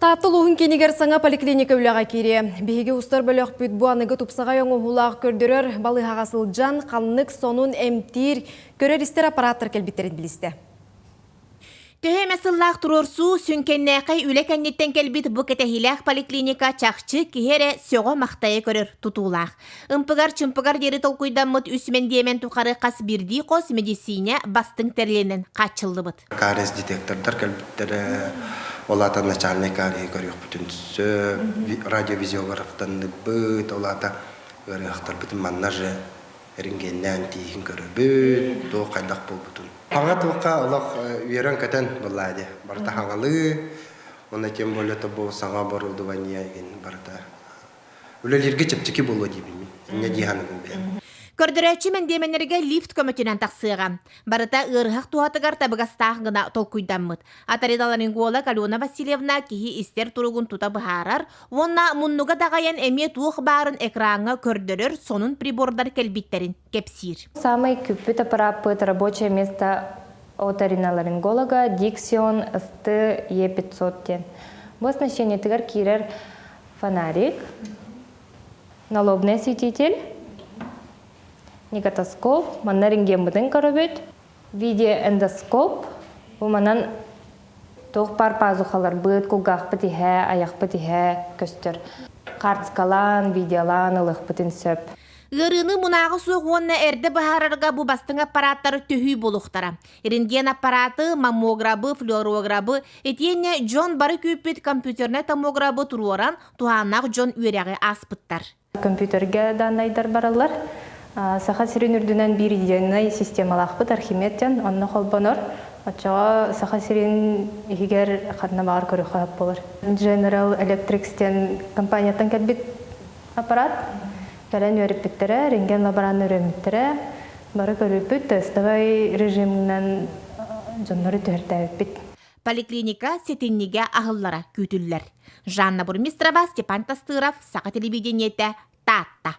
Таатылуын кенегер саңа поликлиника үліға кере. Бейге ұстар бөліқ бүт бұанығы тұпсаға оңы хулағы көрдірер балыға сылжан, қалынық сонун әмтир, көрер істер аппараттар кәлбеттерін білісті. Төһе сыллақ тұрорсу сүнкеннәқай үлі кәннеттен кәлбет бұ кәтәхиләқ поликлиника чақчы кехере сөғі мақтайы көрір тұтулақ. Үмпігар-чүмпігар дері толкуйдан мұт үсімен демен тұқары қас бірді қос медицина бастың тәрленін қачылды бұд. Карес детектордар кәлбеттері олата начальный кария көріқ бүтін түсі, радиовизиографтан бұд, олата көріқтар бүтін маннажы рентгеннен тейін көрі бүд, доқ қайдақ бол бүтін. Аңа тұққа олақ үйерен көтен болады. Барта хаңалы, оны кем болеті бұл саңа барылды вания еген барта. Өлелерге чептікі болу дейбін. Не дейханығын бәйім. Көрдірәтші мен деменерге лифт көмітінен тақсыға. Барыта ұрғақ туатығар табығастақ ғына толкуйдан мұд. Атаридаларын ғола Калюна Васильевна кейі істер тұрығын тута бұхарар, онна мұннуға дағайын әме туық барын экранға көрдірір, сонын прибордар кәлбеттерін кепсир. Самый кюпит аппарат – рабочее место оториноларинголога Dixon ST-E500. В оснащении тигар кирер фонарик, налобный осветитель, негатоскоп, манна рентген бутын көрөбөт, видеоэндоскоп, бу манан тоқ пар пазухалар быт, кулгах бытихе, аяқ бытихе көстөр. Картскалан, видеолан, ылық бытын сөп. Гырыны мұнағы соқ онна әрді бағарарға бұ бастың аппараттары төхүй болуқтара. Рентген аппараты, маммограбы, флюорограбы, етене Джон бары көппет компьютерне томограбы тұруаран, туғанақ Джон үйеряғы аспыттар. Компьютерге данайдар баралар. Саха сирин үрдүнен bir идеяный системалақ бұд Архимедтен, онны қолбаныр. Отчаға саха сирин егер қадна бағар көрі қағып болыр. General Electric'тен компанияттан кәлбет аппарат. Кәлен өріп біттірі, рентген лабораны өріміттірі. Бары көріп бүт, тестовай режимнен жонлары түртәуіп біт. Поликлиника сетіннеге ағыллара күтілілер. Жанна Бурмистрова, Степан Тастыров, Сақа телевидениеті, Татта.